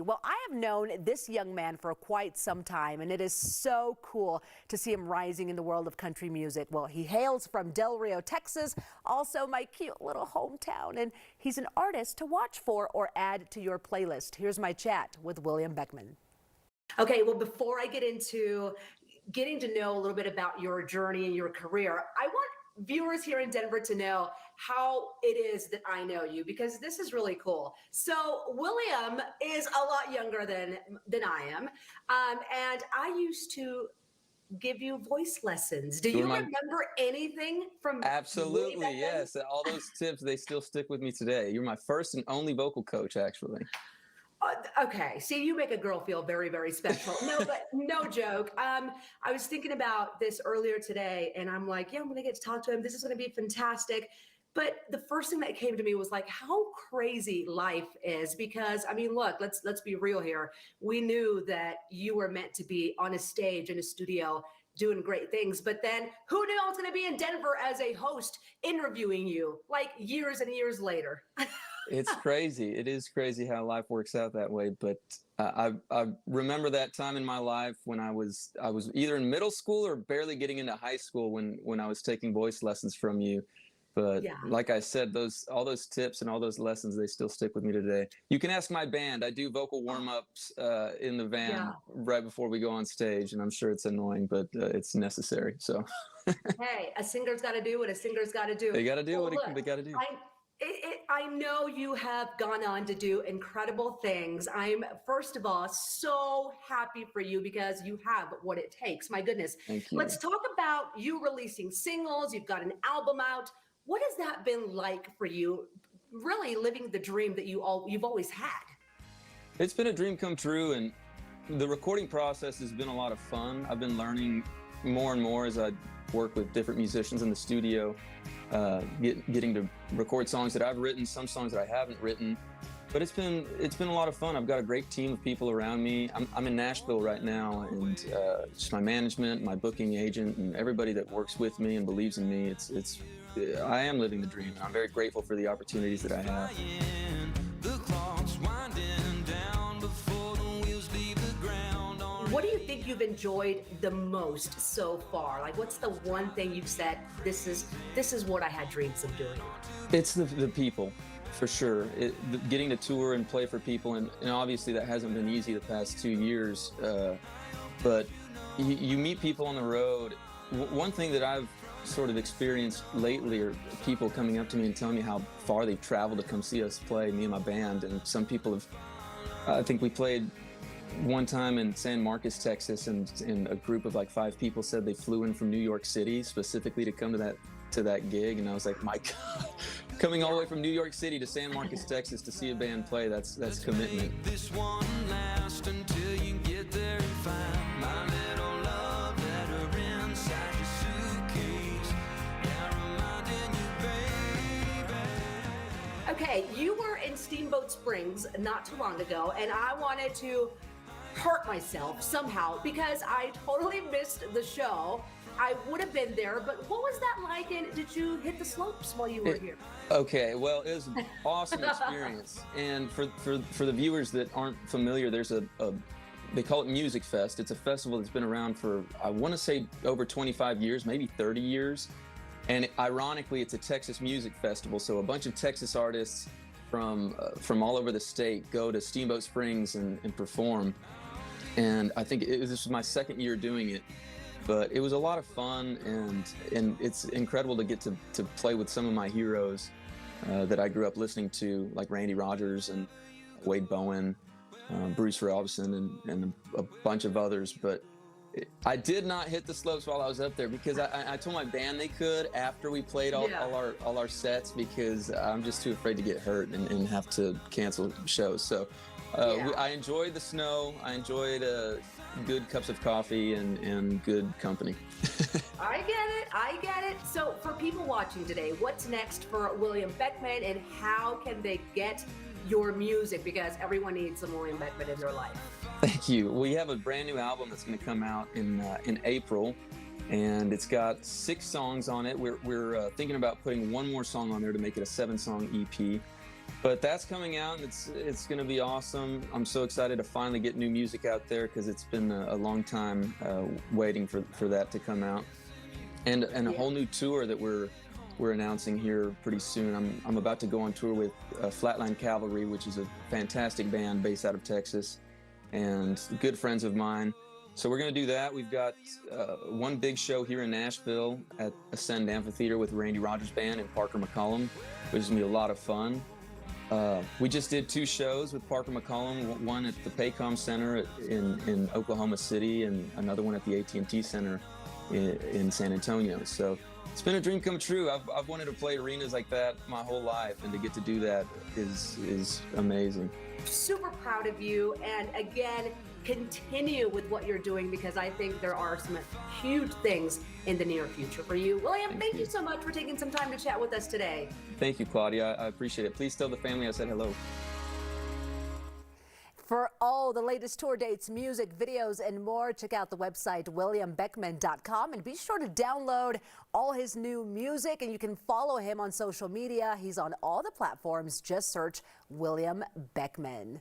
Well, I have known this young man for quite some time, and it is so cool to see him rising in the world of country music. Well, he hails from Del Rio, Texas, also my cute little hometown, and he's an artist to watch for or add to your playlist. Here's my chat with William Beckmann. Okay, well, before I get into getting to know a little bit about your journey and your career, I want viewers here in Denver to know how it is that I know you, because this is really cool. So William is a lot younger than I am, and I used to give you voice lessons. Do you remember anything from? Absolutely, yes. All those tips, they still stick with me today. You're my first and only vocal coach, actually. Okay, see, you make a girl feel very, very special. No, but no joke. I was thinking about this earlier today, and I'm like, yeah, I'm going to get to talk to him. This is going to be fantastic. But the first thing that came to me was like how crazy life is, because I mean, look, let's be real here. We knew that you were meant to be on a stage in a studio doing great things, but then who knew I was going to be in Denver as a host interviewing you like years and years later. It's crazy. It is crazy how life works out that way. But I remember that time in my life when I was either in middle school or barely getting into high school when I was taking voice lessons from you. But yeah, like I said, all those tips and all those lessons, they still stick with me today. You can ask my band. I do vocal warm-ups in the van right before we go on stage, and I'm sure it's annoying, but it's necessary. So hey, a singer's got to do what a singer's got to do. They got to do what they got to do. I know you have gone on to do incredible things. I'm, first of all, so happy for you because you have what it takes. My goodness. Thank you. Let's talk about you releasing singles. You've got an album out. What has that been like for you, really living the dream that you've always had? It's been a dream come true, and the recording process has been a lot of fun. I've been learning more and more as I work with different musicians in the studio, getting to record songs that I've written, some songs that I haven't written. But it's been a lot of fun. I've got a great team of people around me. I'm in Nashville right now, and just my management, my booking agent, and everybody that works with me and believes in me. I am living the dream, and I'm very grateful for the opportunities that I have. What do you think you've enjoyed the most so far? Like, what's the one thing you've said, this is what I had dreams of doing? It's the people, for sure. Getting to tour and play for people, and obviously that hasn't been easy the past 2 years, but you meet people on the road. One thing that I've sort of experienced lately are people coming up to me and telling me how far they've traveled to come see us play, me and my band. And some people have, I think we played one time in San Marcos, Texas, and a group of like 5 people said they flew in from New York City specifically to come to that gig. And I was like, my God, coming all the way from New York City to San Marcos, Texas to see a band play, that's commitment. This one last until you get there and find my little love letter inside your suitcase. Reminding you, baby. Okay, you were in Steamboat Springs not too long ago, and I wanted to hurt myself somehow because I totally missed the show. I would have been there, but what was that like, and did you hit the slopes while you were here? Okay, well, it was an awesome experience. And for the viewers that aren't familiar, there's they call it Music Fest. It's a festival that's been around for, I want to say, over 25 years, maybe 30 years. And ironically, it's a Texas music festival, so a bunch of Texas artists from all over the state go to Steamboat Springs and perform. And I think this was my second year doing it, but it was a lot of fun, and it's incredible to get to play with some of my heroes that I grew up listening to, like Randy Rogers and Wade Bowen, Bruce Robison, and a bunch of others. But I did not hit the slopes while I was up there because I told my band they could after we played all our sets, because I'm just too afraid to get hurt and have to cancel shows. So I enjoyed the snow. I enjoyed good cups of coffee and good company. I get it. So for people watching today, what's next for William Beckmann, and how can they get your music? Because everyone needs some William Beckmann in their life. Thank you. We have a brand new album that's going to come out in April, and it's got 6 songs on it. We're thinking about putting one more song on there to make it a 7-song EP. But that's coming out, and it's going to be awesome. I'm so excited to finally get new music out there because it's been a long time waiting for that to come out. And a whole new tour that we're announcing here pretty soon. I'm about to go on tour with Flatline Cavalry, which is a fantastic band based out of Texas, and good friends of mine. So we're going to do that. We've got one big show here in Nashville at Ascend Amphitheater with Randy Rogers Band and Parker McCollum, which is going to be a lot of fun. We just did 2 shows with Parker McCollum, one at the Paycom Center in Oklahoma City and another one at the AT&T Center in San Antonio. So it's been a dream come true. I've wanted to play arenas like that my whole life, and to get to do that is amazing. Super proud of you, and again, continue with what you're doing, because I think there are some huge things in the near future for you. William, thank you so much for taking some time to chat with us today. Thank you, Claudia. I appreciate it. Please tell the family I said hello. For all the latest tour dates, music, videos, and more, check out the website WilliamBeckmann.com, and be sure to download all his new music, and you can follow him on social media. He's on all the platforms. Just search William Beckmann.